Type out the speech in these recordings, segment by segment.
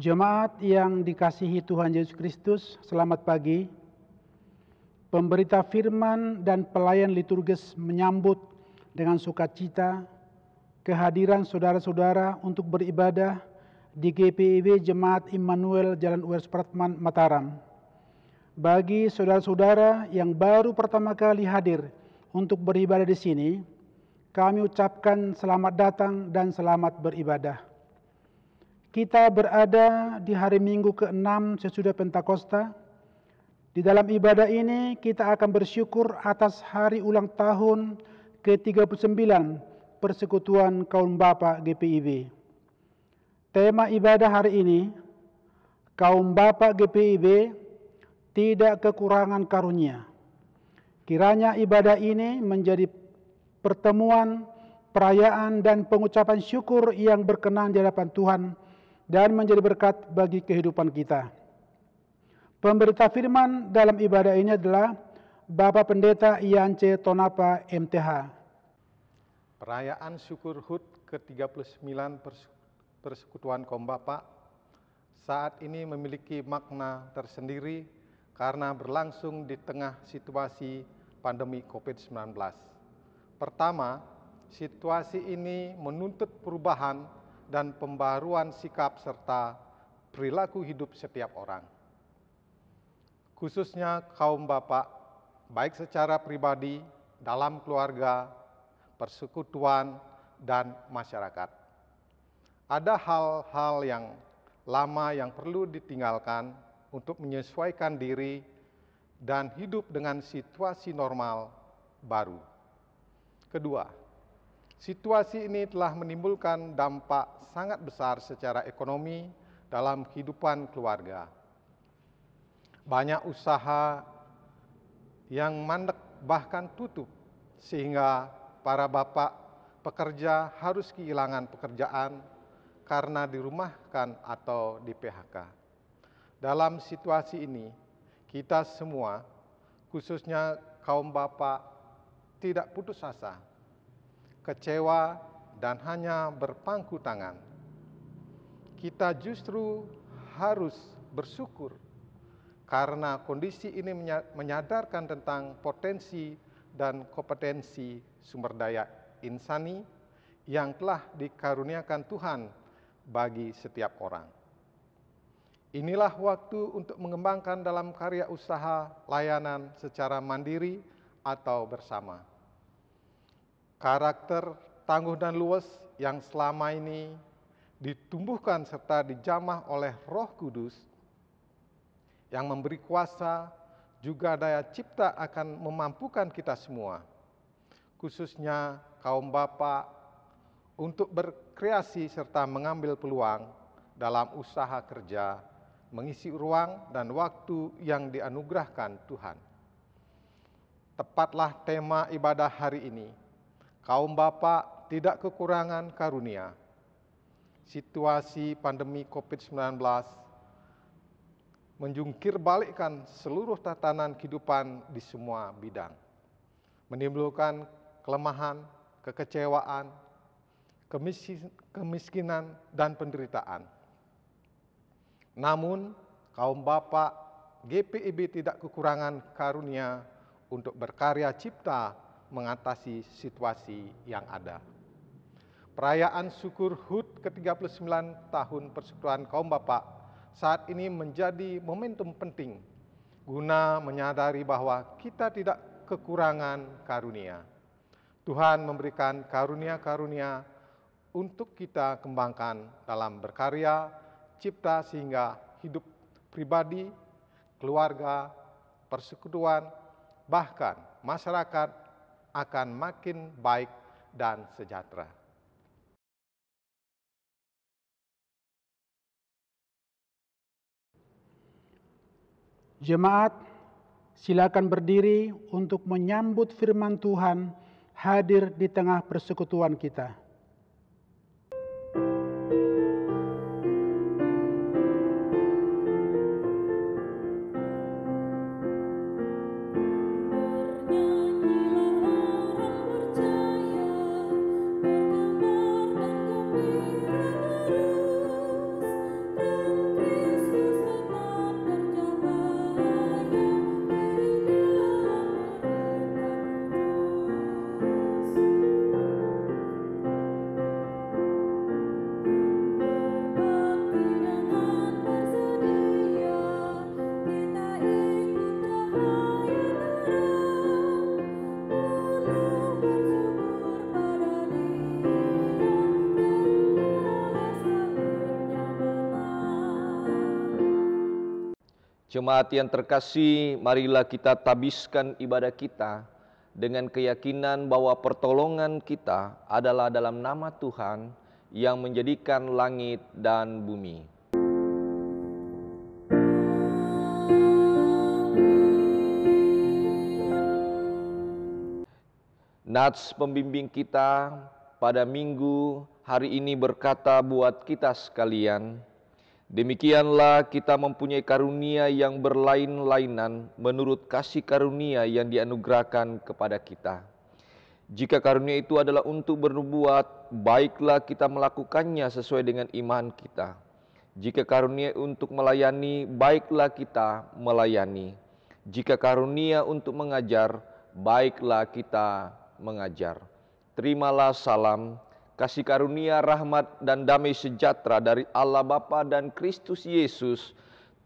Jemaat yang dikasihi Tuhan Yesus Kristus, selamat pagi. Pemberita firman dan pelayan liturgis menyambut dengan sukacita kehadiran saudara-saudara untuk beribadah di GPIB Jemaat Immanuel Jalan UR Supratman, Mataram. Bagi saudara-saudara yang baru pertama kali hadir untuk beribadah di sini, kami ucapkan selamat datang dan selamat beribadah. Kita berada di hari Minggu ke-6 sesudah Pentakosta. Di dalam ibadah ini kita akan bersyukur atas hari ulang tahun ke-39 Persekutuan Kaum Bapa GPIB. Tema ibadah hari ini, Kaum Bapa GPIB tidak kekurangan karunia. Kiranya ibadah ini menjadi pertemuan, perayaan dan pengucapan syukur yang berkenan di hadapan Tuhan dan menjadi berkat bagi kehidupan kita. Pemberita firman dalam ibadah ini adalah Bapak Pendeta Iance Tonapa MTH. Perayaan syukur HUT ke-39 Persekutuan Kaum Bapa saat ini memiliki makna tersendiri karena berlangsung di tengah situasi pandemi COVID-19. Pertama, situasi ini menuntut perubahan dan pembaruan sikap serta perilaku hidup setiap orang. Khususnya kaum bapak, baik secara pribadi, dalam keluarga, persekutuan, dan masyarakat. Ada hal-hal yang lama yang perlu ditinggalkan untuk menyesuaikan diri dan hidup dengan situasi normal baru. Kedua, situasi ini telah menimbulkan dampak sangat besar secara ekonomi dalam kehidupan keluarga. Banyak usaha yang mandek bahkan tutup, sehingga para bapak pekerja harus kehilangan pekerjaan karena dirumahkan atau di PHK. Dalam situasi ini, kita semua, khususnya kaum bapak, tidak putus asa, kecewa, dan hanya berpangku tangan. Kita justru harus bersyukur karena kondisi ini menyadarkan tentang potensi dan kompetensi sumber daya insani yang telah dikaruniakan Tuhan bagi setiap orang. Inilah waktu untuk mengembangkan dalam karya usaha layanan secara mandiri atau bersama. Karakter tangguh dan luwes yang selama ini ditumbuhkan serta dijamah oleh Roh Kudus yang memberi kuasa juga daya cipta akan memampukan kita semua, khususnya kaum bapa, untuk berkreasi serta mengambil peluang dalam usaha kerja, mengisi ruang dan waktu yang dianugerahkan Tuhan. Tepatlah tema ibadah hari ini, kaum bapa tidak kekurangan karunia. Situasi pandemi COVID-19 menjungkir balikkan seluruh tatanan kehidupan di semua bidang, menimbulkan kelemahan, kekecewaan, kemiskinan, dan penderitaan. Namun, kaum bapa GPIB tidak kekurangan karunia untuk berkarya cipta mengatasi situasi yang ada. Perayaan syukur HUT ke-39 tahun Persekutuan Kaum Bapa saat ini menjadi momentum penting guna menyadari bahwa kita tidak kekurangan karunia. Tuhan memberikan karunia-karunia untuk kita kembangkan dalam berkarya, cipta sehingga hidup pribadi, keluarga, persekutuan, bahkan masyarakat akan makin baik dan sejahtera. Jemaat, silakan berdiri untuk menyambut firman Tuhan hadir di tengah persekutuan kita. Bergembar dan gembira terus. Jemaat yang terkasih, marilah kita tabiskan ibadah kita dengan keyakinan bahwa pertolongan kita adalah dalam nama Tuhan yang menjadikan langit dan bumi. Nats pembimbing kita pada minggu hari ini berkata buat kita sekalian, demikianlah kita mempunyai karunia yang berlain-lainan menurut kasih karunia yang dianugerahkan kepada kita. Jika karunia itu adalah untuk bernubuat, baiklah kita melakukannya sesuai dengan iman kita. Jika karunia untuk melayani, baiklah kita melayani. Jika karunia untuk mengajar, baiklah kita mengajar. Terimalah salam, kasih karunia, rahmat, dan damai sejahtera dari Allah Bapa dan Kristus Yesus,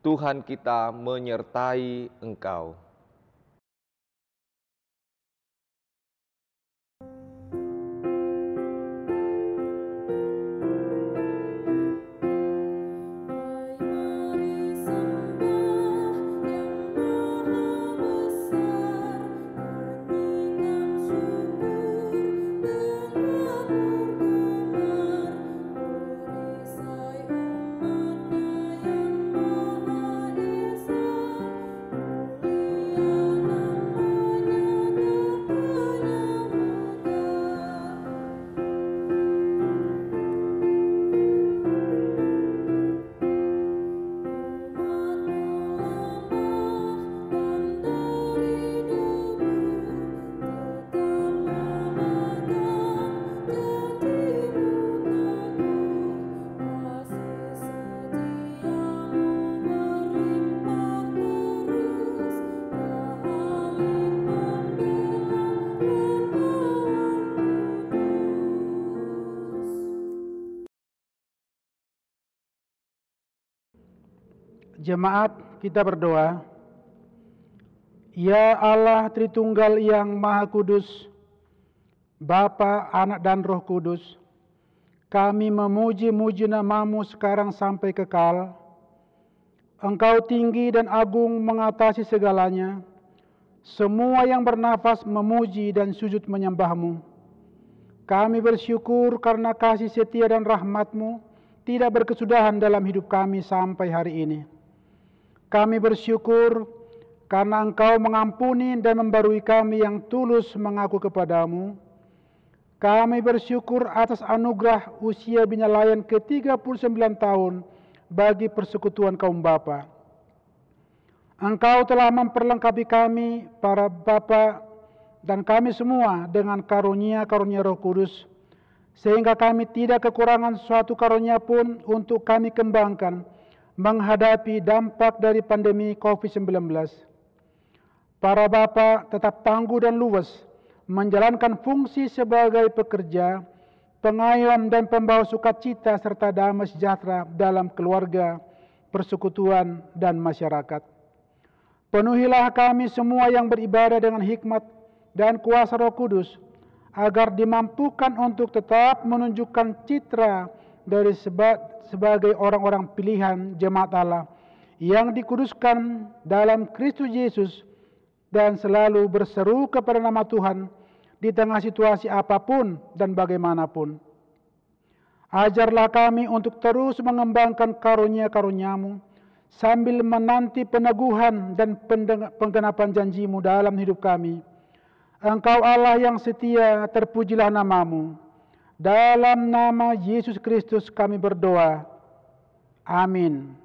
Tuhan kita menyertai engkau. Jemaat, kita berdoa. Ya Allah Tritunggal yang Maha Kudus, Bapa, Anak, dan Roh Kudus, kami memuji-muji nama-Mu sekarang sampai kekal. Engkau tinggi dan agung mengatasi segalanya. Semua yang bernafas memuji dan sujud menyembah-Mu. Kami bersyukur karena kasih setia dan rahmat-Mu tidak berkesudahan dalam hidup kami sampai hari ini. Kami bersyukur karena Engkau mengampuni dan membarui kami yang tulus mengaku kepadamu. Kami bersyukur atas anugerah usia binyalayan ke-39 tahun bagi persekutuan kaum bapa. Engkau telah memperlengkapi kami, para bapa, dan kami semua dengan karunia-karunia Roh Kudus, sehingga kami tidak kekurangan suatu karunia pun untuk kami kembangkan menghadapi dampak dari pandemi COVID-19. Para bapa tetap tangguh dan luwes menjalankan fungsi sebagai pekerja, pengayom dan pembawa sukacita serta damai sejahtera dalam keluarga, persekutuan, dan masyarakat. Penuhilah kami semua yang beribadah dengan hikmat dan kuasa Roh Kudus, agar dimampukan untuk tetap menunjukkan citra dari sebagai orang-orang pilihan jemaat Allah yang dikuduskan dalam Kristus Yesus dan selalu berseru kepada nama Tuhan di tengah situasi apapun dan bagaimanapun. Ajarlah kami untuk terus mengembangkan karunia-karunia-Mu sambil menanti peneguhan dan penggenapan janji-Mu dalam hidup kami. Engkau Allah yang setia, terpujilah nama-Mu. Dalam nama Yesus Kristus kami berdoa. Amin.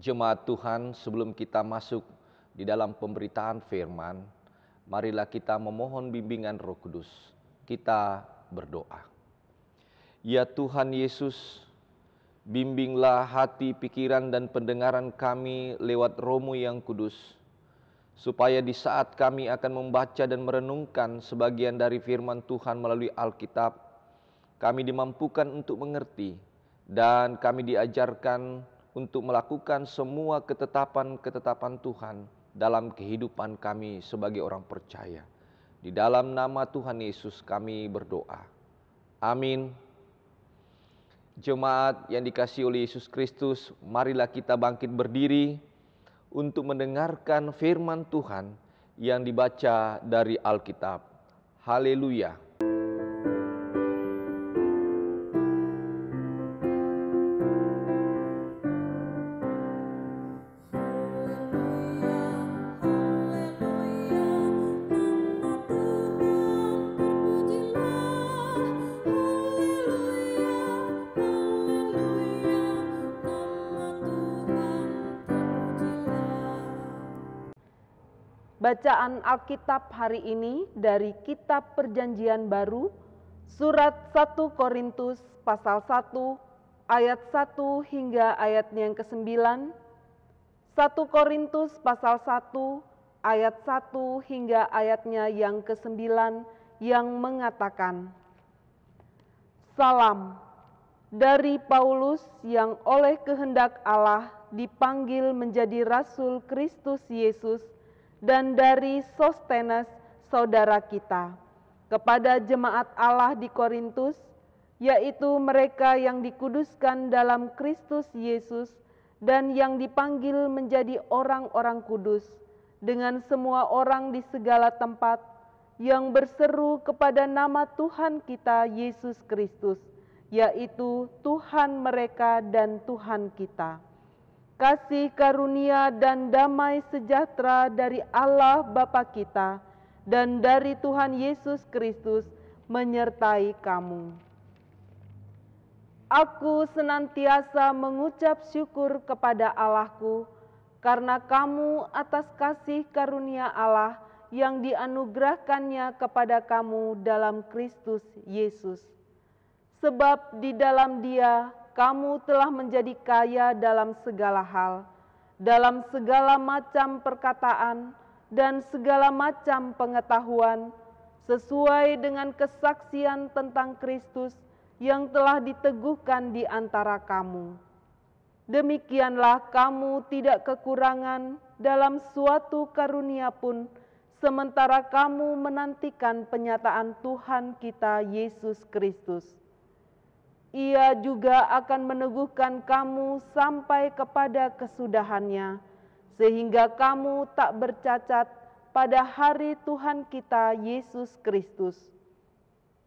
Jemaat Tuhan, sebelum kita masuk di dalam pemberitaan firman, marilah kita memohon bimbingan Roh Kudus. Kita berdoa. Ya Tuhan Yesus, bimbinglah hati, pikiran, dan pendengaran kami lewat Roh-Mu yang kudus, supaya di saat kami akan membaca dan merenungkan sebagian dari firman Tuhan melalui Alkitab, kami dimampukan untuk mengerti dan kami diajarkan untuk melakukan semua ketetapan-ketetapan Tuhan dalam kehidupan kami sebagai orang percaya. Di dalam nama Tuhan Yesus kami berdoa. Amin. Jemaat yang dikasihi oleh Yesus Kristus, marilah kita bangkit berdiri untuk mendengarkan firman Tuhan yang dibaca dari Alkitab. Haleluya. Bacaan Alkitab hari ini dari Kitab Perjanjian Baru, surat 1 Korintus pasal 1 ayat 1 hingga ayatnya yang ke-9, 1 Korintus pasal 1 ayat 1 hingga ayatnya yang ke-9 yang mengatakan, Salam dari Paulus yang oleh kehendak Allah dipanggil menjadi Rasul Kristus Yesus, dan dari Sostenes, saudara kita, kepada jemaat Allah di Korintus, yaitu mereka yang dikuduskan dalam Kristus Yesus dan yang dipanggil menjadi orang-orang kudus, dengan semua orang di segala tempat yang berseru kepada nama Tuhan kita Yesus Kristus, yaitu Tuhan mereka dan Tuhan kita. Kasih karunia dan damai sejahtera dari Allah Bapa kita dan dari Tuhan Yesus Kristus menyertai kamu. Aku senantiasa mengucap syukur kepada Allahku karena kamu atas kasih karunia Allah yang dianugerahkannya kepada kamu dalam Kristus Yesus. Sebab di dalam Dia kamu telah menjadi kaya dalam segala hal, dalam segala macam perkataan dan segala macam pengetahuan, sesuai dengan kesaksian tentang Kristus yang telah diteguhkan di antara kamu. Demikianlah kamu tidak kekurangan dalam suatu karunia pun, sementara kamu menantikan penyataan Tuhan kita Yesus Kristus. Ia juga akan meneguhkan kamu sampai kepada kesudahannya, sehingga kamu tak bercacat pada hari Tuhan kita Yesus Kristus.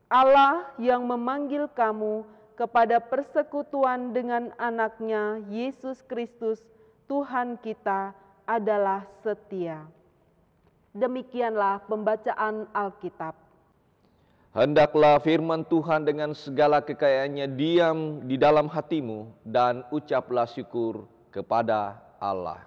Allah yang memanggil kamu kepada persekutuan dengan anaknya Yesus Kristus, Tuhan kita adalah setia. Demikianlah pembacaan Alkitab. Hendaklah firman Tuhan dengan segala kekayaannya diam di dalam hatimu dan ucaplah syukur kepada Allah.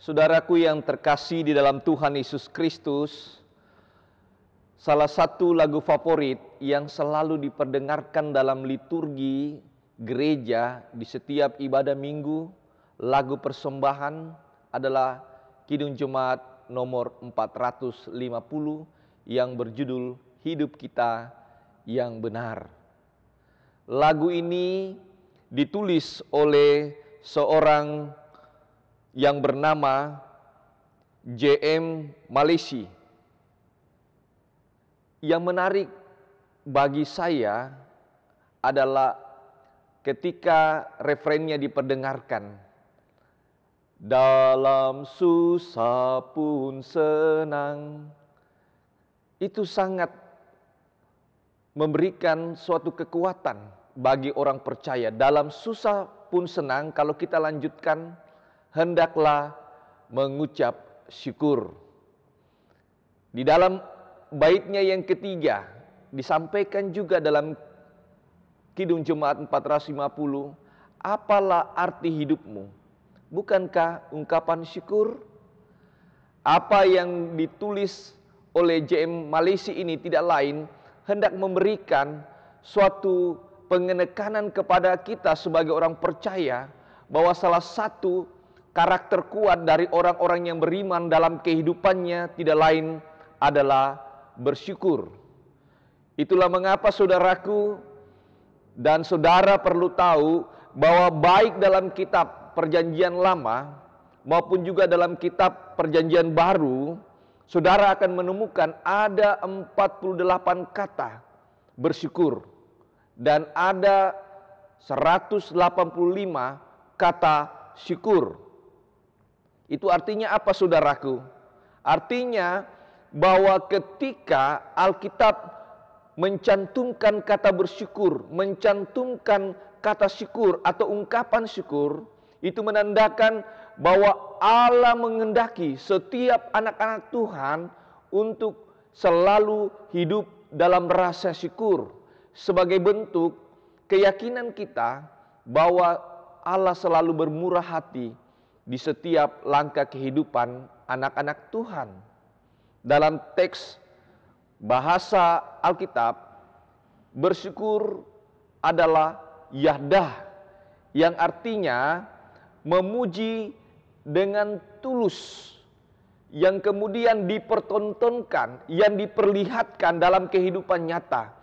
Saudaraku yang terkasih di dalam Tuhan Yesus Kristus, salah satu lagu favorit yang selalu diperdengarkan dalam liturgi gereja di setiap ibadah minggu, lagu persembahan adalah Kidung Jemaat nomor 450 yang berjudul Hidup Kita yang Benar. Lagu ini ditulis oleh seorang yang bernama J.M. Malaysia. Yang menarik bagi saya adalah ketika refrennya diperdengarkan. Dalam susah pun senang. Itu sangat memberikan suatu kekuatan bagi orang percaya. Dalam susah pun senang, kalau kita lanjutkan, hendaklah mengucap syukur. Di dalam baitnya yang ketiga, disampaikan juga dalam Kidung Jemaat 450, apalah arti hidupmu? Bukankah ungkapan syukur? Apa yang ditulis oleh J.M. Malaysia ini tidak lain hendak memberikan suatu pengenekanan kepada kita sebagai orang percaya bahwa salah satu karakter kuat dari orang-orang yang beriman dalam kehidupannya tidak lain adalah bersyukur. Itulah mengapa saudaraku dan saudara perlu tahu bahwa baik dalam kitab Perjanjian Lama maupun juga dalam kitab Perjanjian Baru, saudara akan menemukan ada 48 kata bersyukur dan ada 185 kata syukur. Itu artinya apa, saudaraku? Artinya bahwa ketika Alkitab mencantumkan kata bersyukur, mencantumkan kata syukur atau ungkapan syukur, itu menandakan bahwa Allah menghendaki setiap anak-anak Tuhan untuk selalu hidup dalam rasa syukur. Sebagai bentuk keyakinan kita bahwa Allah selalu bermurah hati di setiap langkah kehidupan anak-anak Tuhan. Dalam teks bahasa Alkitab, bersyukur adalah yahdah, yang artinya memuji dengan tulus, yang kemudian dipertontonkan, yang diperlihatkan dalam kehidupan nyata.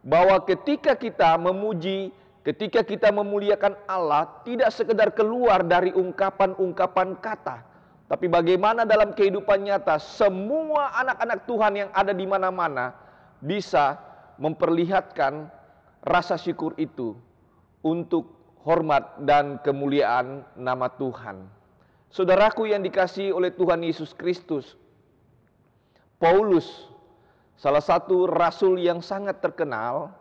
Bahwa ketika kita memuji, ketika kita memuliakan Allah, tidak sekedar keluar dari ungkapan-ungkapan kata, tapi bagaimana dalam kehidupan nyata semua anak-anak Tuhan yang ada di mana-mana bisa memperlihatkan rasa syukur itu untuk hormat dan kemuliaan nama Tuhan. Saudaraku yang dikasihi oleh Tuhan Yesus Kristus, Paulus, salah satu rasul yang sangat terkenal,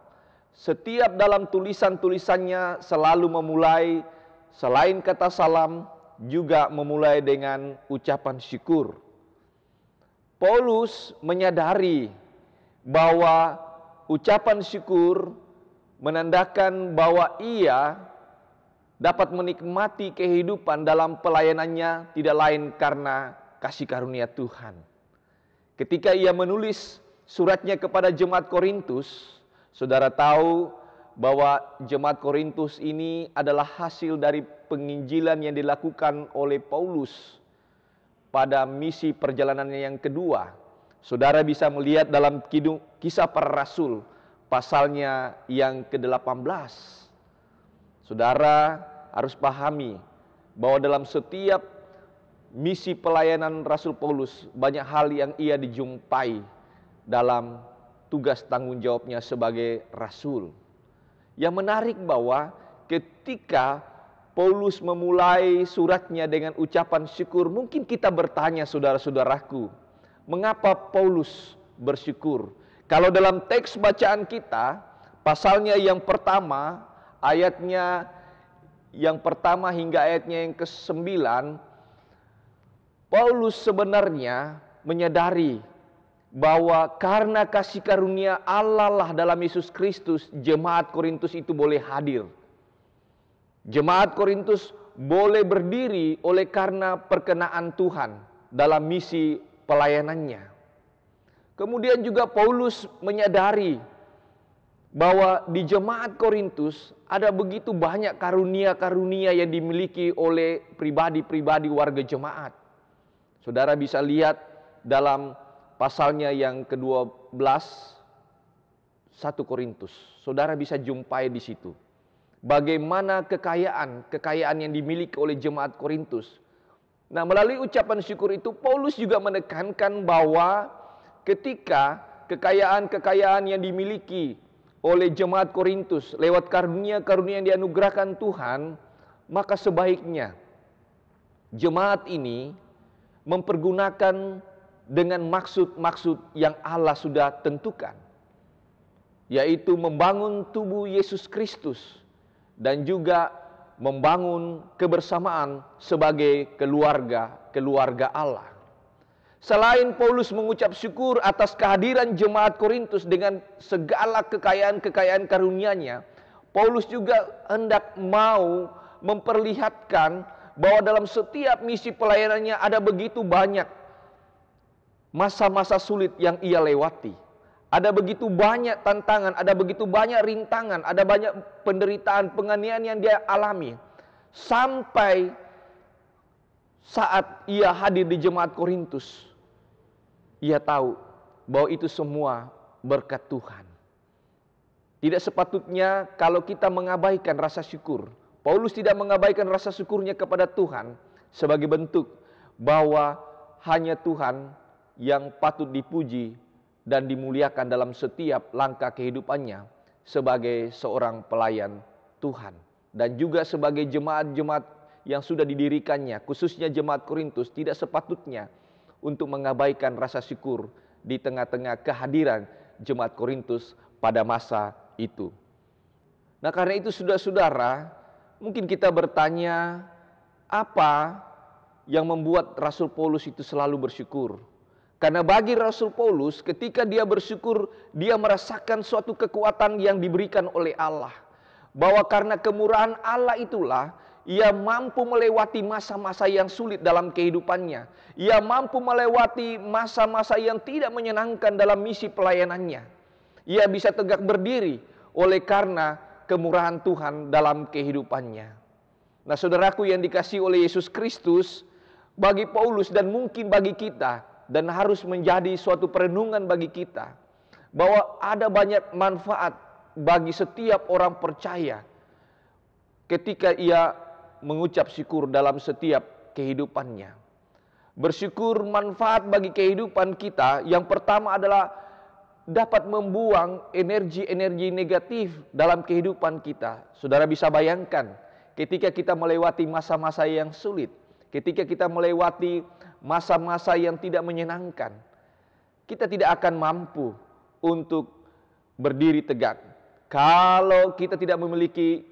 setiap dalam tulisan-tulisannya selalu memulai selain kata salam, juga memulai dengan ucapan syukur. Paulus menyadari bahwa ucapan syukur menandakan bahwa ia dapat menikmati kehidupan dalam pelayanannya tidak lain karena kasih karunia Tuhan. Ketika ia menulis suratnya kepada jemaat Korintus, saudara tahu bahwa jemaat Korintus ini adalah hasil dari penginjilan yang dilakukan oleh Paulus pada misi perjalanannya yang kedua. Saudara bisa melihat dalam Kisah Para Rasul pasalnya yang ke-18. Saudara harus pahami bahwa dalam setiap misi pelayanan Rasul Paulus banyak hal yang ia dijumpai dalam tugas tanggung jawabnya sebagai rasul. Yang menarik bahwa ketika Paulus memulai suratnya dengan ucapan syukur, mungkin kita bertanya saudara-saudaraku, mengapa Paulus bersyukur? Kalau dalam teks bacaan kita, pasalnya yang pertama, ayatnya yang pertama hingga ayatnya yang ke-9, Paulus sebenarnya menyadari bahwa karena kasih karunia Allah lah dalam Yesus Kristus, jemaat Korintus itu boleh hadir. Jemaat Korintus boleh berdiri oleh karena perkenaan Tuhan dalam misi pelayanannya. Kemudian juga Paulus menyadari bahwa di jemaat Korintus ada begitu banyak karunia-karunia yang dimiliki oleh pribadi-pribadi warga jemaat. Saudara bisa lihat dalam pasalnya yang ke-12, 1 Korintus. Saudara bisa jumpai di situ. Bagaimana kekayaan yang dimiliki oleh jemaat Korintus. Nah, melalui ucapan syukur itu, Paulus juga menekankan bahwa ketika kekayaan-kekayaan yang dimiliki oleh jemaat Korintus lewat karunia-karunia yang dianugerahkan Tuhan, maka sebaiknya jemaat ini mempergunakan dengan maksud-maksud yang Allah sudah tentukan, yaitu membangun tubuh Yesus Kristus dan juga membangun kebersamaan sebagai keluarga Allah. Selain Paulus mengucap syukur atas kehadiran jemaat Korintus dengan segala kekayaan-kekayaan karunia-Nya, Paulus juga hendak mau memperlihatkan bahwa dalam setiap misi pelayanannya ada begitu banyak masa-masa sulit yang ia lewati. Ada begitu banyak tantangan, ada begitu banyak rintangan, ada banyak penderitaan, penganiayaan yang dia alami. Sampai saat ia hadir di jemaat Korintus, ia tahu bahwa itu semua berkat Tuhan. Tidak sepatutnya kalau kita mengabaikan rasa syukur. Paulus tidak mengabaikan rasa syukurnya kepada Tuhan sebagai bentuk bahwa hanya Tuhan yang patut dipuji dan dimuliakan dalam setiap langkah kehidupannya sebagai seorang pelayan Tuhan. Dan juga sebagai jemaat-jemaat yang sudah didirikannya, khususnya jemaat Korintus, tidak sepatutnya untuk mengabaikan rasa syukur di tengah-tengah kehadiran jemaat Korintus pada masa itu. Nah, karena itu saudara-saudara, mungkin kita bertanya, apa yang membuat Rasul Paulus itu selalu bersyukur? Karena bagi Rasul Paulus, ketika dia bersyukur, dia merasakan suatu kekuatan yang diberikan oleh Allah. Bahwa karena kemurahan Allah itulah, ia mampu melewati masa-masa yang sulit dalam kehidupannya. Ia mampu melewati masa-masa yang tidak menyenangkan dalam misi pelayanannya. Ia bisa tegak berdiri oleh karena kemurahan Tuhan dalam kehidupannya. Nah, saudaraku yang dikasihi oleh Yesus Kristus, bagi Paulus dan mungkin bagi kita, dan harus menjadi suatu perenungan bagi kita, bahwa ada banyak manfaat bagi setiap orang percaya ketika ia mengucap syukur dalam setiap kehidupannya. Bersyukur manfaat bagi kehidupan kita, yang pertama adalah dapat membuang energi-energi negatif dalam kehidupan kita. Saudara bisa bayangkan ketika kita melewati masa-masa yang sulit, ketika kita melewati masa-masa yang tidak menyenangkan, kita tidak akan mampu untuk berdiri tegak kalau kita tidak memiliki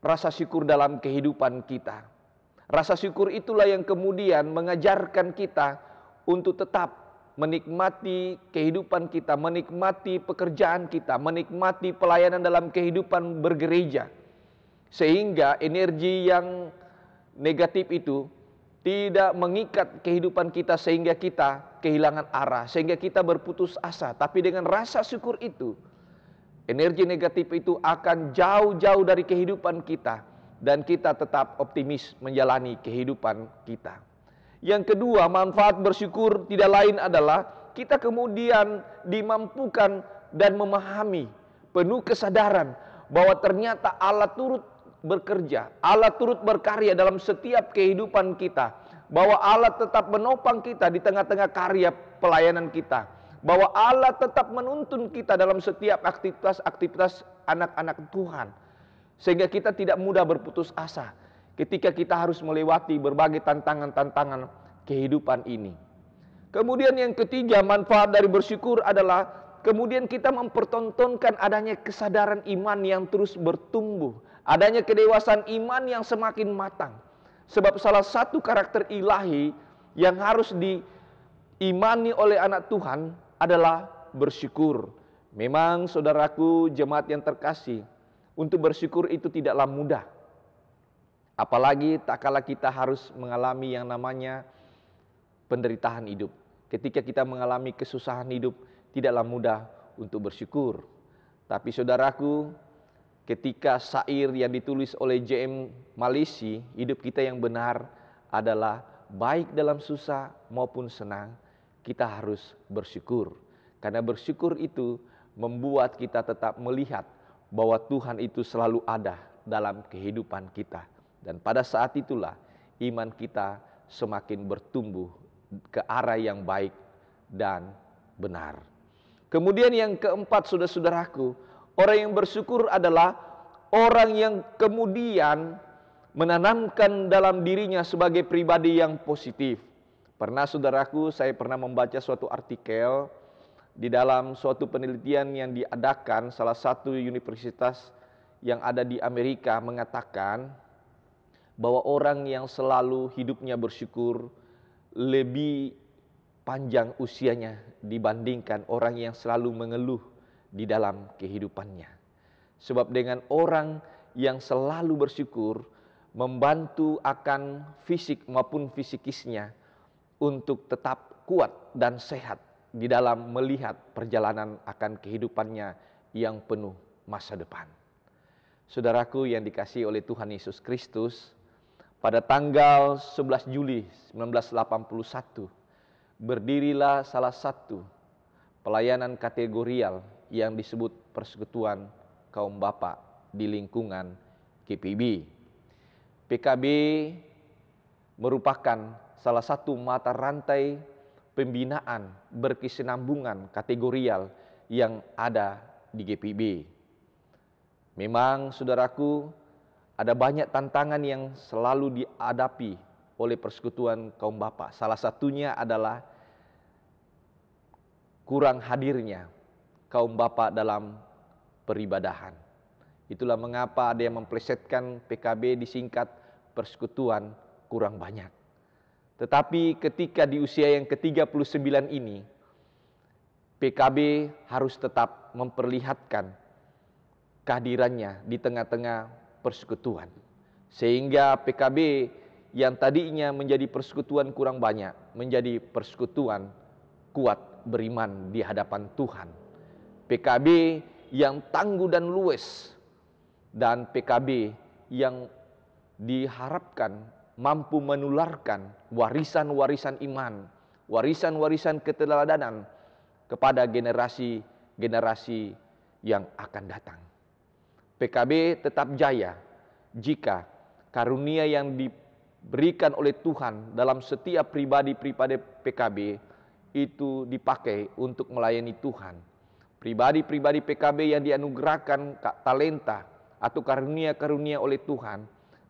rasa syukur dalam kehidupan kita. Rasa syukur itulah yang kemudian mengajarkan kita untuk tetap menikmati kehidupan kita, menikmati pekerjaan kita, menikmati pelayanan dalam kehidupan bergereja. Sehingga energi yang negatif itu tidak mengikat kehidupan kita sehingga kita kehilangan arah, sehingga kita berputus asa. Tapi dengan rasa syukur itu, energi negatif itu akan jauh-jauh dari kehidupan kita, dan kita tetap optimis menjalani kehidupan kita. Yang kedua, manfaat bersyukur tidak lain adalah kita kemudian dimampukan dan memahami penuh kesadaran bahwa ternyata Allah turut bekerja, Allah turut berkarya dalam setiap kehidupan kita, bahwa Allah tetap menopang kita di tengah-tengah karya pelayanan kita, bahwa Allah tetap menuntun kita dalam setiap aktivitas-aktivitas anak-anak Tuhan, sehingga kita tidak mudah berputus asa ketika kita harus melewati berbagai tantangan-tantangan kehidupan ini. Kemudian yang ketiga, manfaat dari bersyukur adalah kemudian kita mempertontonkan adanya kesadaran iman yang terus bertumbuh, adanya kedewasaan iman yang semakin matang. Sebab salah satu karakter ilahi yang harus diimani oleh anak Tuhan adalah bersyukur. Memang saudaraku jemaat yang terkasih, untuk bersyukur itu tidaklah mudah. Apalagi tak kala kita harus mengalami yang namanya penderitaan hidup. Ketika kita mengalami kesusahan hidup, tidaklah mudah untuk bersyukur. Tapi saudaraku, ketika syair yang ditulis oleh J.M. Malisi, hidup kita yang benar adalah baik dalam susah maupun senang, kita harus bersyukur. Karena bersyukur itu membuat kita tetap melihat bahwa Tuhan itu selalu ada dalam kehidupan kita. Dan pada saat itulah iman kita semakin bertumbuh ke arah yang baik dan benar. Kemudian yang keempat, saudara-saudaraku, Orang yang bersyukur adalah orang yang kemudian menanamkan dalam dirinya sebagai pribadi yang positif. Pernah saudaraku, saya pernah membaca suatu artikel di dalam suatu penelitian yang diadakan salah satu universitas yang ada di Amerika, mengatakan bahwa orang yang selalu hidupnya bersyukur lebih panjang usianya dibandingkan orang yang selalu mengeluh di dalam kehidupannya. Sebab dengan orang yang selalu bersyukur membantu akan fisik maupun fisikisnya untuk tetap kuat dan sehat di dalam melihat perjalanan akan kehidupannya yang penuh masa depan. Saudaraku yang dikasihi oleh Tuhan Yesus Kristus, pada tanggal 11 Juli 1981, berdirilah salah satu pelayanan kategorial yang disebut Persekutuan Kaum Bapa di lingkungan GPIB. PKB merupakan salah satu mata rantai pembinaan berkesinambungan kategorial yang ada di GPIB. Memang saudaraku, ada banyak tantangan yang selalu dihadapi oleh Persekutuan Kaum Bapa. Salah satunya adalah kurang hadirnya kaum bapa dalam peribadahan. Itulah mengapa ada yang memplesetkan PKB disingkat persekutuan kurang banyak. Tetapi ketika di usia yang ke-39 ini, PKB harus tetap memperlihatkan kehadirannya di tengah-tengah persekutuan. Sehingga PKB yang tadinya menjadi persekutuan kurang banyak, menjadi persekutuan kuat beriman di hadapan Tuhan. PKB yang tangguh dan luwes, dan PKB yang diharapkan mampu menularkan warisan-warisan iman, warisan-warisan keteladanan kepada generasi-generasi yang akan datang. PKB tetap jaya jika karunia yang diberikan oleh Tuhan dalam setiap pribadi-pribadi PKB itu dipakai untuk melayani Tuhan. Pribadi-pribadi PKB yang dianugerahkan talenta atau karunia-karunia oleh Tuhan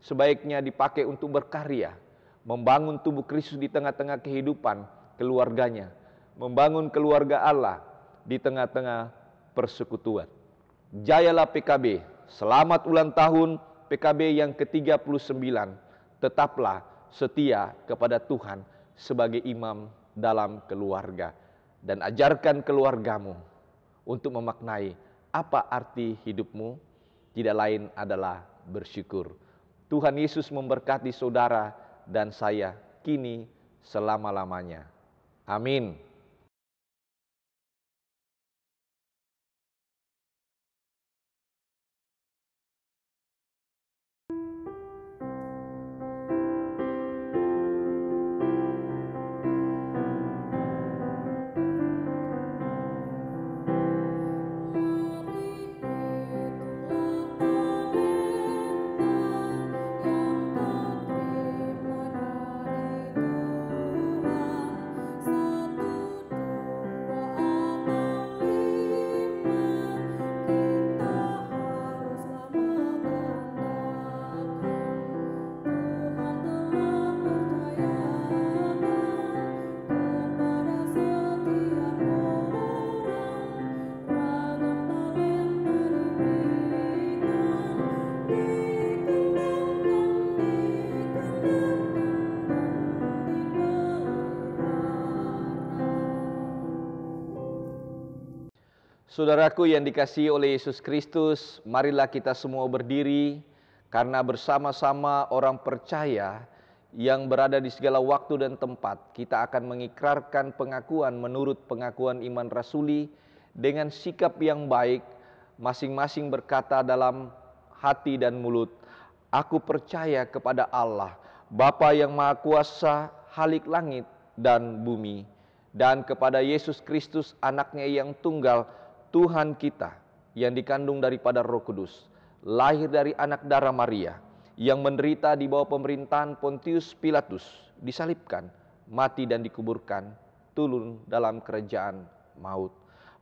sebaiknya dipakai untuk berkarya, membangun tubuh Kristus di tengah-tengah kehidupan keluarganya, membangun keluarga Allah di tengah-tengah persekutuan. Jayalah PKB, selamat ulang tahun PKB yang ke-39, tetaplah setia kepada Tuhan sebagai imam dalam keluarga, dan ajarkan keluargamu untuk memaknai apa arti hidupmu, tidak lain adalah bersyukur. Tuhan Yesus memberkati saudara dan saya kini selama-lamanya. Amin. Saudaraku yang dikasihi oleh Yesus Kristus, marilah kita semua berdiri karena bersama-sama orang percaya yang berada di segala waktu dan tempat, kita akan mengikrarkan pengakuan menurut pengakuan iman rasuli dengan sikap yang baik, masing-masing berkata dalam hati dan mulut, aku percaya kepada Allah, Bapa yang Maha Kuasa, Khalik langit dan bumi, dan kepada Yesus Kristus anaknya yang tunggal, Tuhan kita yang dikandung daripada Roh Kudus, lahir dari anak darah Maria, yang menderita di bawah pemerintahan Pontius Pilatus, disalibkan, mati dan dikuburkan, turun dalam kerajaan maut.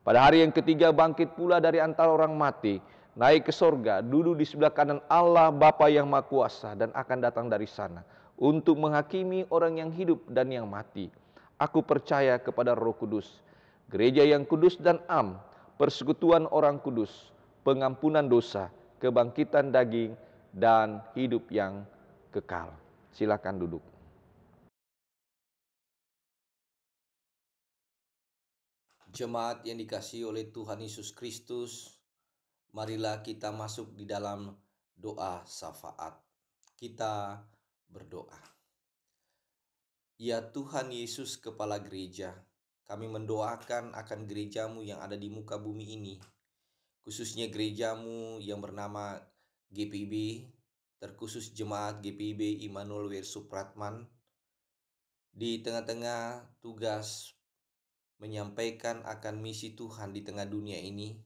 Pada hari yang ketiga bangkit pula dari antara orang mati, naik ke sorga, duduk di sebelah kanan Allah Bapa yang Maha Kuasa, dan akan datang dari sana untuk menghakimi orang yang hidup dan yang mati. Aku percaya kepada Roh Kudus, gereja yang kudus dan am, persekutuan orang kudus, pengampunan dosa, kebangkitan daging, dan hidup yang kekal. Silakan duduk. Jemaat yang dikasihi oleh Tuhan Yesus Kristus, marilah kita masuk di dalam doa syafaat. Kita berdoa. Ya Tuhan Yesus Kepala Gereja, kami mendoakan akan gerejamu yang ada di muka bumi ini, khususnya gerejamu yang bernama GPIB, terkhusus jemaat GPIB Immanuel Wir Supratman, di tengah-tengah tugas menyampaikan akan misi Tuhan di tengah dunia ini,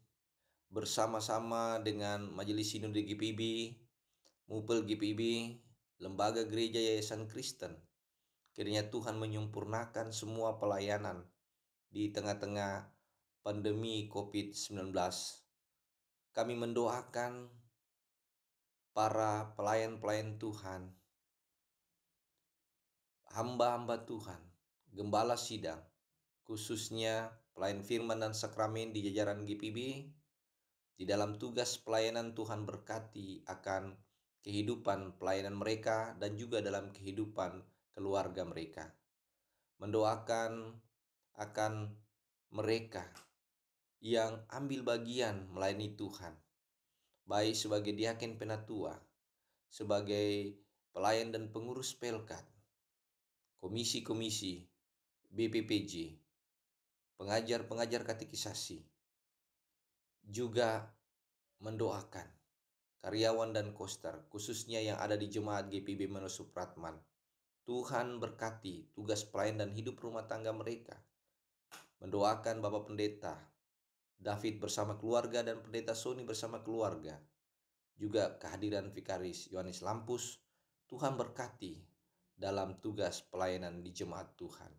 bersama-sama dengan Majelis Sinode GPIB, Mupel GPIB, Lembaga Gereja Yayasan Kristen. Kiranya Tuhan menyempurnakan semua pelayanan di tengah-tengah pandemi COVID-19. Kami mendoakan para pelayan-pelayan Tuhan, hamba-hamba Tuhan, gembala sidang, khususnya pelayan firman dan sakramen di jajaran GPIB, di dalam tugas pelayanan Tuhan berkati akan kehidupan pelayanan mereka dan juga dalam kehidupan keluarga mereka. Mendoakan akan mereka yang ambil bagian melayani Tuhan, baik sebagai diaken penatua, sebagai pelayan dan pengurus pelkat, komisi-komisi, BPPJ, pengajar-pengajar katekisasi, juga mendoakan karyawan dan koster, khususnya yang ada di jemaat GPIB Immanuel Supratman. Tuhan berkati tugas pelayan dan hidup rumah tangga mereka. Mendoakan Bapak Pendeta David bersama keluarga dan Pendeta Sony bersama keluarga. Juga kehadiran Vikaris Yohanes Lampus, Tuhan berkati dalam tugas pelayanan di jemaat Tuhan.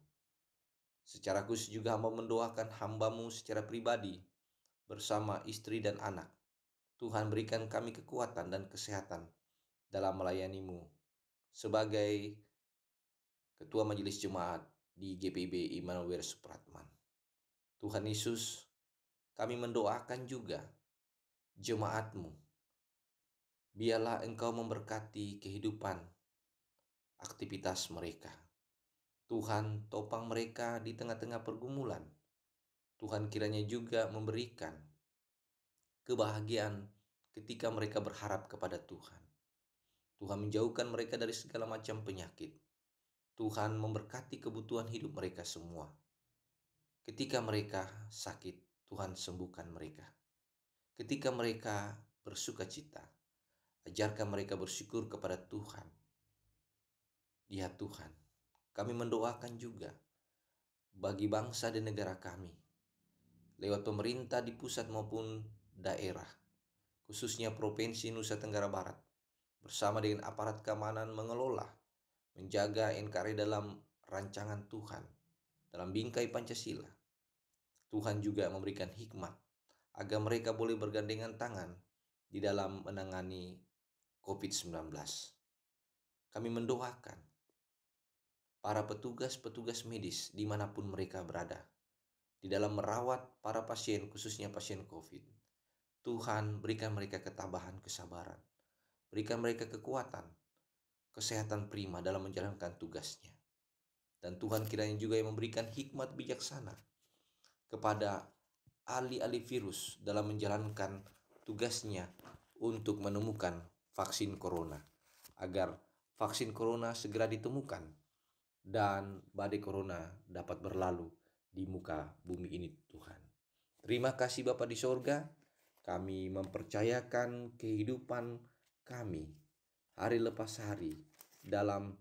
Secara khusus juga hamba mendoakan hambamu secara pribadi bersama istri dan anak. Tuhan berikan kami kekuatan dan kesehatan dalam melayanimu sebagai Ketua Majelis Jemaat di GPIB Immanuel Wir Supratman. Tuhan Yesus, kami mendoakan juga jemaatmu. Biarlah Engkau memberkati kehidupan aktivitas mereka. Tuhan topang mereka di tengah-tengah pergumulan. Tuhan kiranya juga memberikan kebahagiaan ketika mereka berharap kepada Tuhan. Tuhan menjauhkan mereka dari segala macam penyakit. Tuhan memberkati kebutuhan hidup mereka semua. Ketika mereka sakit, Tuhan sembuhkan mereka. Ketika mereka bersuka cita, ajarkan mereka bersyukur kepada Tuhan. Ya Tuhan, kami mendoakan juga bagi bangsa dan negara kami, lewat pemerintah di pusat maupun daerah, khususnya Provinsi Nusa Tenggara Barat, bersama dengan aparat keamanan mengelola, menjaga NKRI dalam rancangan Tuhan, dalam bingkai Pancasila. Tuhan juga memberikan hikmat agar mereka boleh bergandengan tangan di dalam menangani COVID-19. Kami mendoakan para petugas-petugas medis dimanapun mereka berada, di dalam merawat para pasien, khususnya pasien COVID. Tuhan berikan mereka ketabahan, kesabaran. Berikan mereka kekuatan, kesehatan prima dalam menjalankan tugasnya. Dan Tuhan kiranya juga yang memberikan hikmat bijaksana kepada ahli-ahli virus dalam menjalankan tugasnya untuk menemukan vaksin corona, agar vaksin corona segera ditemukan dan badai corona dapat berlalu di muka bumi ini Tuhan. Terima kasih Bapa di sorga, kami mempercayakan kehidupan kami hari lepas hari dalam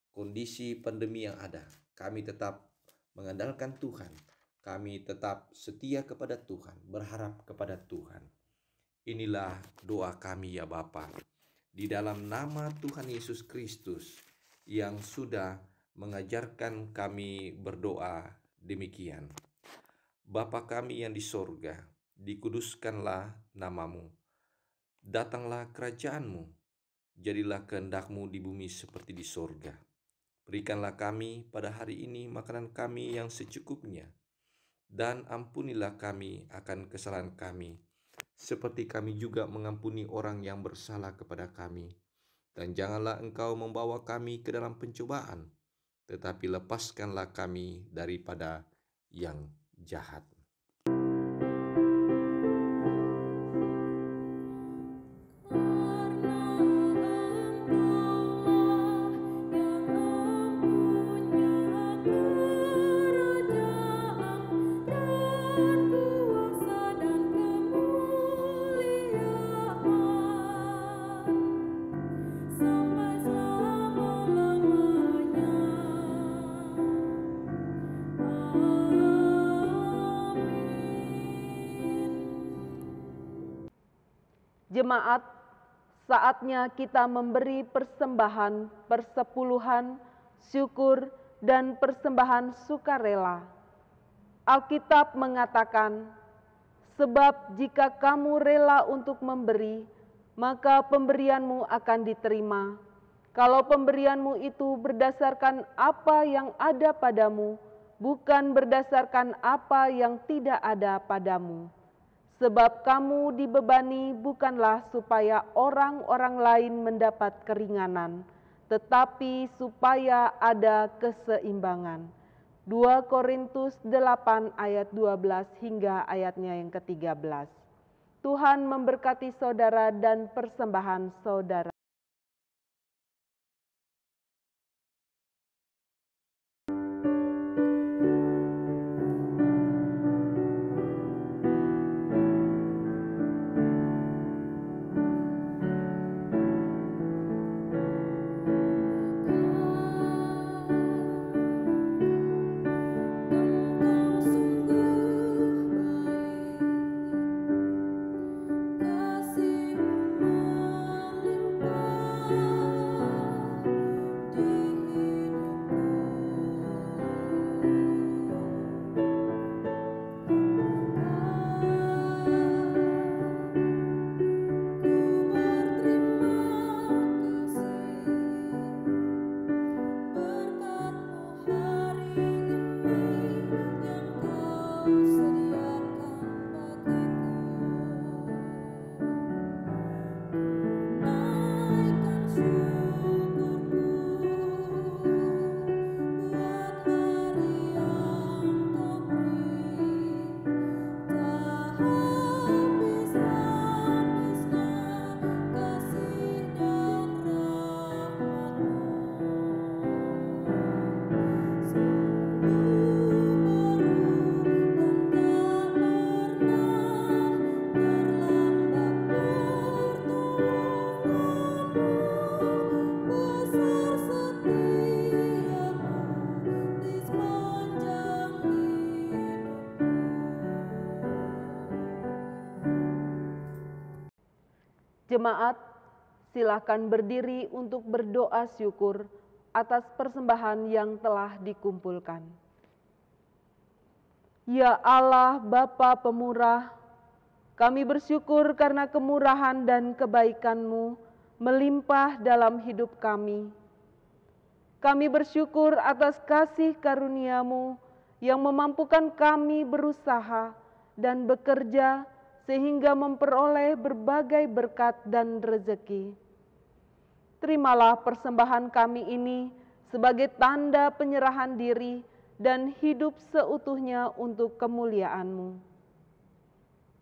kondisi pandemi yang ada. Kami tetap mengandalkan Tuhan, kami tetap setia kepada Tuhan, berharap kepada Tuhan. Inilah doa kami ya Bapa, di dalam nama Tuhan Yesus Kristus yang sudah mengajarkan kami berdoa demikian. Bapa kami yang di sorga, dikuduskanlah namamu. Datanglah kerajaanmu, jadilah kehendak-Mu di bumi seperti di sorga. Berikanlah kami pada hari ini makanan kami yang secukupnya, dan ampunilah kami akan kesalahan kami, seperti kami juga mengampuni orang yang bersalah kepada kami. Dan janganlah Engkau membawa kami ke dalam pencobaan, tetapi lepaskanlah kami daripada yang jahat. Jemaat, saatnya kita memberi persembahan, persepuluhan, syukur, dan persembahan sukarela. Alkitab mengatakan, sebab jika kamu rela untuk memberi, maka pemberianmu akan diterima. Kalau pemberianmu itu berdasarkan apa yang ada padamu, bukan berdasarkan apa yang tidak ada padamu. Sebab kamu dibebani bukanlah supaya orang-orang lain mendapat keringanan, tetapi supaya ada keseimbangan. 2 Korintus 8 ayat 12 hingga ayatnya yang ke-13. Tuhan memberkati saudara dan persembahan saudara. Jemaat, silakan berdiri untuk berdoa syukur atas persembahan yang telah dikumpulkan. Ya Allah, Bapa Pemurah, kami bersyukur karena kemurahan dan kebaikan-Mu melimpah dalam hidup kami. Kami bersyukur atas kasih karunia-Mu yang memampukan kami berusaha dan bekerja sehingga memperoleh berbagai berkat dan rezeki. Terimalah persembahan kami ini sebagai tanda penyerahan diri dan hidup seutuhnya untuk kemuliaan-Mu.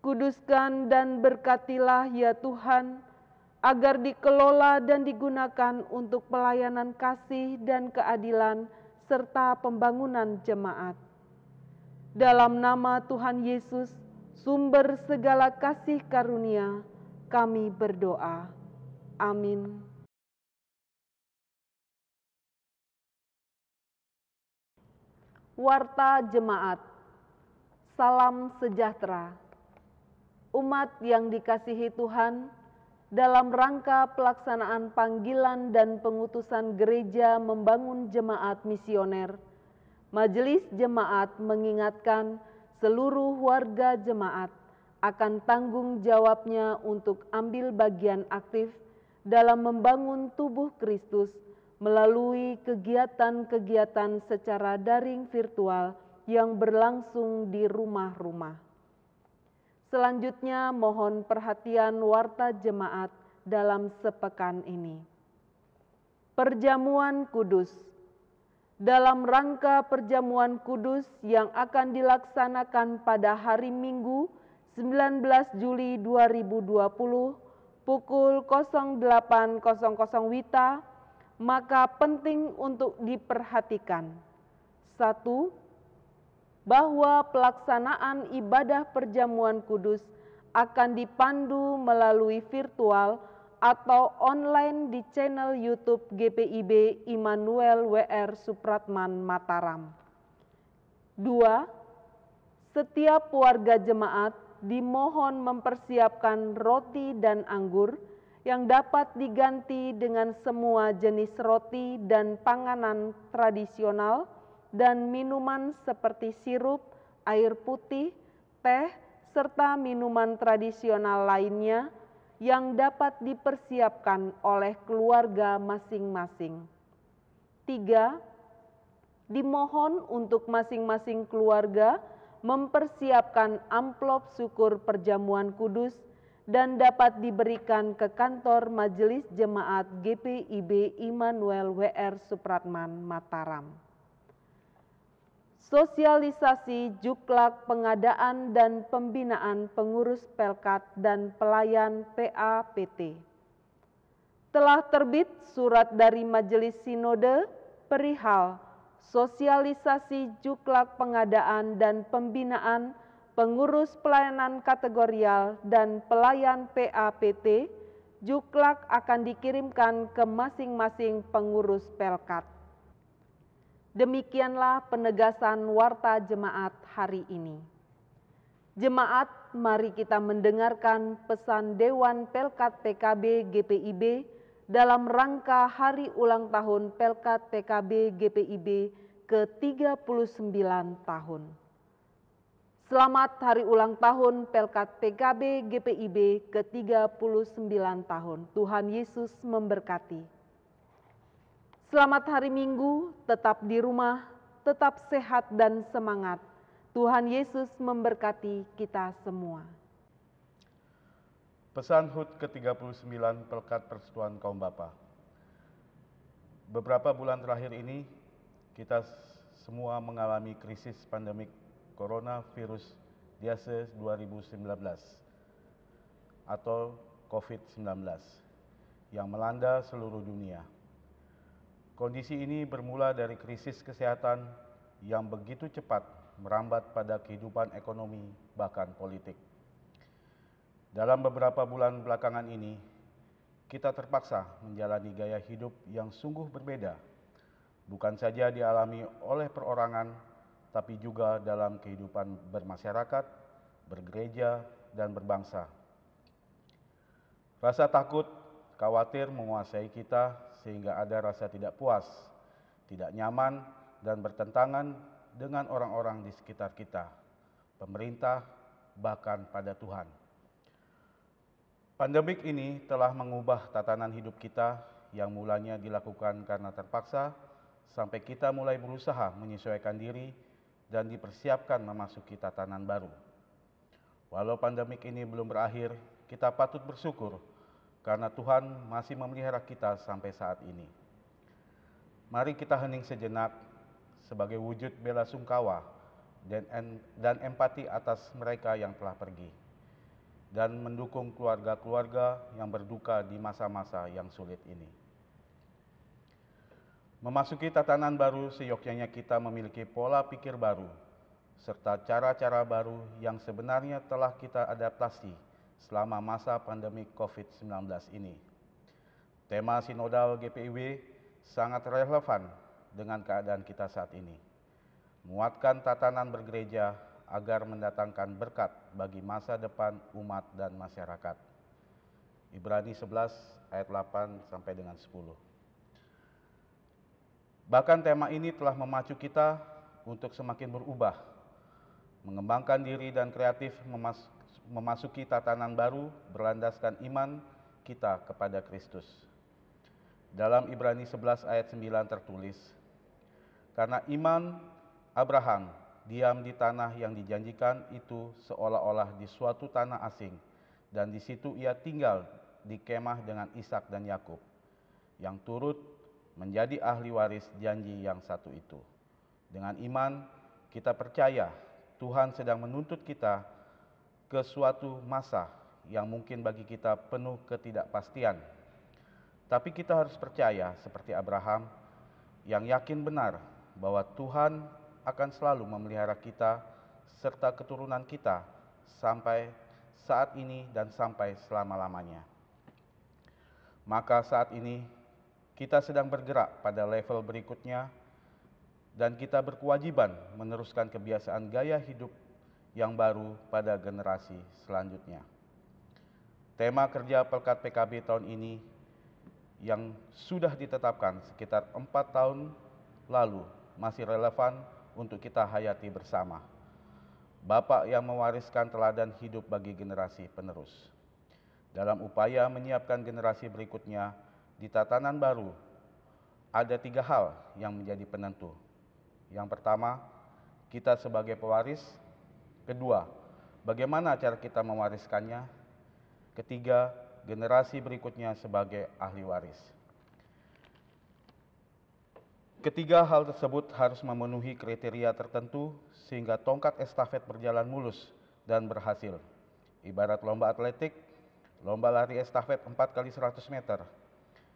Kuduskan dan berkatilah ya Tuhan, agar dikelola dan digunakan untuk pelayanan kasih dan keadilan serta pembangunan jemaat. Dalam nama Tuhan Yesus, sumber segala kasih karunia, kami berdoa. Amin. Warta Jemaat, salam sejahtera. Umat yang dikasihi Tuhan, dalam rangka pelaksanaan panggilan dan pengutusan gereja membangun jemaat misioner, Majelis Jemaat mengingatkan seluruh warga jemaat akan tanggung jawabnya untuk ambil bagian aktif dalam membangun tubuh Kristus melalui kegiatan-kegiatan secara daring virtual yang berlangsung di rumah-rumah. Selanjutnya mohon perhatian warta jemaat dalam sepekan ini. Perjamuan Kudus. Dalam rangka perjamuan kudus yang akan dilaksanakan pada hari Minggu 19 Juli 2020 pukul 08.00 WITA, maka penting untuk diperhatikan. 1. Bahwa pelaksanaan ibadah perjamuan kudus akan dipandu melalui virtual atau online di channel YouTube GPIB Immanuel WR Supratman Mataram. 2. Setiap warga jemaat dimohon mempersiapkan roti dan anggur yang dapat diganti dengan semua jenis roti dan panganan tradisional dan minuman seperti sirup, air putih, teh, serta minuman tradisional lainnya yang dapat dipersiapkan oleh keluarga masing-masing. 3. Dimohon untuk masing-masing keluarga mempersiapkan amplop syukur perjamuan kudus dan dapat diberikan ke kantor Majelis Jemaat GPIB Immanuel WR Supratman Mataram. Sosialisasi juklak pengadaan dan pembinaan pengurus Pelkat dan pelayan PAPT. Telah terbit surat dari Majelis Sinode perihal sosialisasi juklak pengadaan dan pembinaan pengurus pelayanan kategorial dan pelayan PAPT. Juklak akan dikirimkan ke masing-masing pengurus Pelkat. Demikianlah penegasan warta jemaat hari ini. Jemaat, mari kita mendengarkan pesan Dewan Pelkat PKB GPIB dalam rangka hari ulang tahun Pelkat PKB GPIB ke-39 tahun. Selamat hari ulang tahun Pelkat PKB GPIB ke-39 tahun. Tuhan Yesus memberkati. Selamat hari Minggu, tetap di rumah, tetap sehat dan semangat. Tuhan Yesus memberkati kita semua. Pesan HUT ke-39 Pelkat Persekutuan Kaum Bapa. Beberapa bulan terakhir ini, kita semua mengalami krisis pandemik coronavirus diase 2019 atau COVID-19 yang melanda seluruh dunia. Kondisi ini bermula dari krisis kesehatan yang begitu cepat merambat pada kehidupan ekonomi bahkan politik. Dalam beberapa bulan belakangan ini, kita terpaksa menjalani gaya hidup yang sungguh berbeda, bukan saja dialami oleh perorangan, tapi juga dalam kehidupan bermasyarakat, bergereja, dan berbangsa. Rasa takut, khawatir menguasai kita sehingga ada rasa tidak puas, tidak nyaman, dan bertentangan dengan orang-orang di sekitar kita, pemerintah, bahkan pada Tuhan. Pandemik ini telah mengubah tatanan hidup kita yang mulanya dilakukan karena terpaksa, sampai kita mulai berusaha menyesuaikan diri dan dipersiapkan memasuki tatanan baru. Walau pandemik ini belum berakhir, kita patut bersyukur karena Tuhan masih memelihara kita sampai saat ini. Mari kita hening sejenak sebagai wujud bela sungkawa dan empati atas mereka yang telah pergi, dan mendukung keluarga-keluarga yang berduka di masa-masa yang sulit ini. Memasuki tatanan baru seyogyanya kita memiliki pola pikir baru, serta cara-cara baru yang sebenarnya telah kita adaptasi selama masa pandemi COVID-19 ini. Tema sinodal GPIB sangat relevan dengan keadaan kita saat ini. Menguatkan tatanan bergereja agar mendatangkan berkat bagi masa depan umat dan masyarakat. Ibrani 11 ayat 8 sampai dengan 10. Bahkan tema ini telah memacu kita untuk semakin berubah, mengembangkan diri dan kreatif memasuki tatanan baru berlandaskan iman kita kepada Kristus. Dalam Ibrani 11 ayat 9 tertulis, karena iman Abraham diam di tanah yang dijanjikan itu seolah-olah di suatu tanah asing, dan di situ ia tinggal di kemah dengan Ishak dan Yakub, yang turut menjadi ahli waris janji yang satu itu. Dengan iman kita percaya Tuhan sedang menuntut kita ke suatu masa yang mungkin bagi kita penuh ketidakpastian. Tapi kita harus percaya seperti Abraham yang yakin benar bahwa Tuhan akan selalu memelihara kita serta keturunan kita sampai saat ini dan sampai selama-lamanya. Maka saat ini kita sedang bergerak pada level berikutnya dan kita berkewajiban meneruskan kebiasaan gaya hidup yang baru pada generasi selanjutnya. Tema kerja Pelkat PKB tahun ini yang sudah ditetapkan sekitar 4 tahun lalu masih relevan untuk kita hayati bersama. Bapak yang mewariskan teladan hidup bagi generasi penerus. Dalam upaya menyiapkan generasi berikutnya di tatanan baru, ada 3 hal yang menjadi penentu. Yang pertama, kita sebagai pewaris. Kedua, bagaimana cara kita mewariskannya. Ketiga, generasi berikutnya sebagai ahli waris. Ketiga hal tersebut harus memenuhi kriteria tertentu sehingga tongkat estafet berjalan mulus dan berhasil. Ibarat lomba atletik, lomba lari estafet 4 kali 100 meter,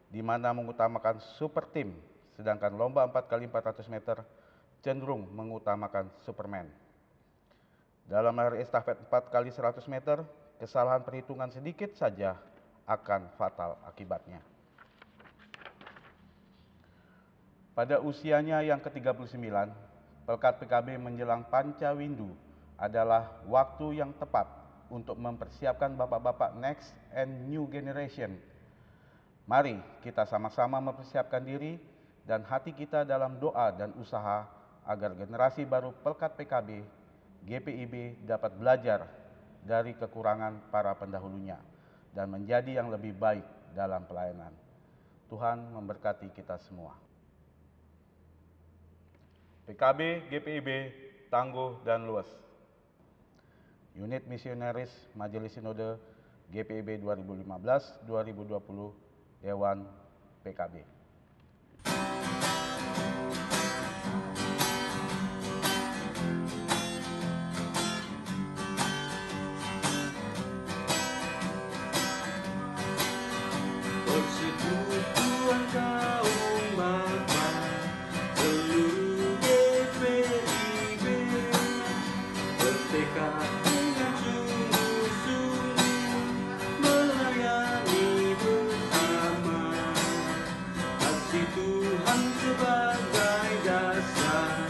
di mana mengutamakan super tim, sedangkan lomba 4 kali 400 meter cenderung mengutamakan Superman. Dalam lari estafet 4 kali 100 meter, kesalahan perhitungan sedikit saja akan fatal akibatnya. Pada usianya yang ke-39, Pelkat PKB menjelang Pancawindu adalah waktu yang tepat untuk mempersiapkan bapak-bapak next and new generation. Mari kita sama-sama mempersiapkan diri dan hati kita dalam doa dan usaha agar generasi baru Pelkat PKB, GPIB dapat belajar dari kekurangan para pendahulunya dan menjadi yang lebih baik dalam pelayanan. Tuhan memberkati kita semua. PKB, GPIB, tangguh dan luas. Unit Misionaris Majelis Sinode GPIB 2015-2020, Dewan PKB. Persekutuan kaum bapa seluruh GPIB bertekad dengan sungguh-sungguh melayani bersama. Kasih Tuhan sebagai dasar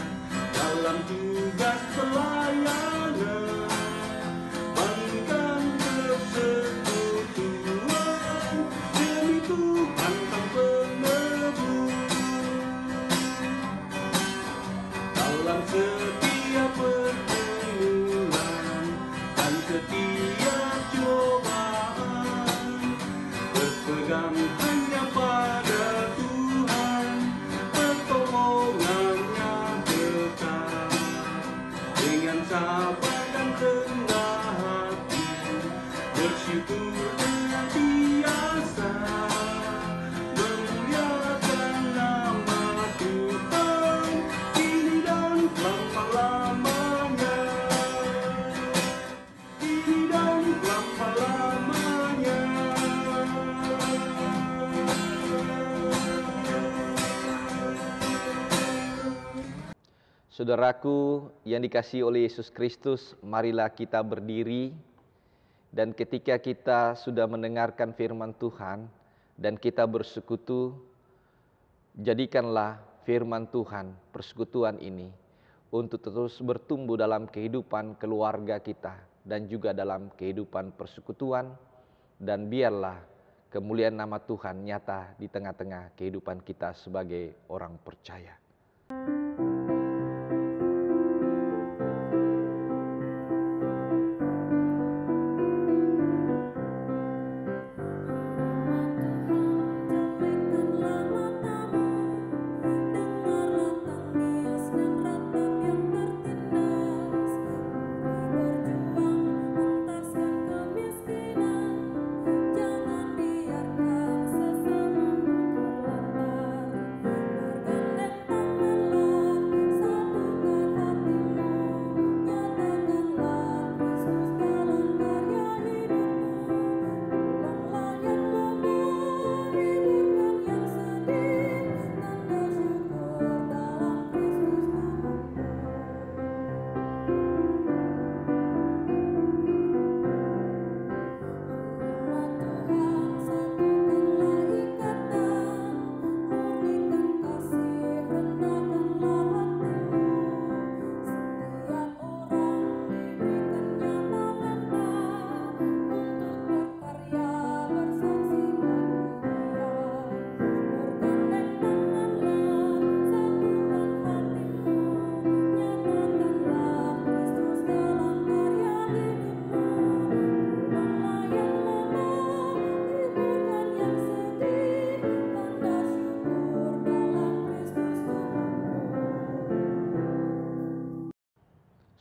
dalam tugas pelayanan. Bangunkan persekutuan demi Tuhan sang penebus. Dalam setiap pergumulan dan setiap cobaan, berpegang hanya pada Tuhan, pertolongannya dekat. Dengan sabar dan rendah hati, bersyukur senantiasa, memuliakan nama Tuhan kini dan selama-lamanya. Kini dan selama-lamanya. Saudaraku yang dikasihi oleh Yesus Kristus, marilah kita berdiri dan ketika kita sudah mendengarkan firman Tuhan dan kita bersekutu, jadikanlah firman Tuhan, persekutuan ini untuk terus bertumbuh dalam kehidupan keluarga kita dan juga dalam kehidupan persekutuan, dan biarlah kemuliaan nama Tuhan nyata di tengah-tengah kehidupan kita sebagai orang percaya.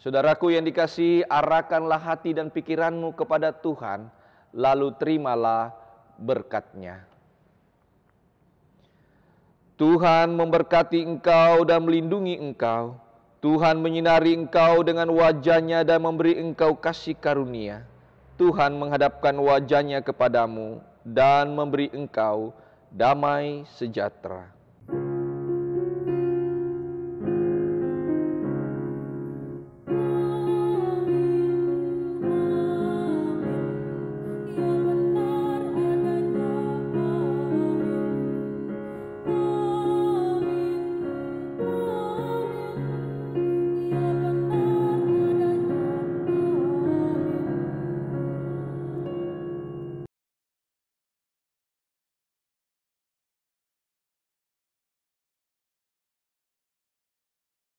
Saudaraku yang dikasihi, arahkanlah hati dan pikiranmu kepada Tuhan, lalu terimalah berkat-Nya. Tuhan memberkati engkau dan melindungi engkau. Tuhan menyinari engkau dengan wajah-Nya dan memberi engkau kasih karunia. Tuhan menghadapkan wajah-Nya kepadamu dan memberi engkau damai sejahtera.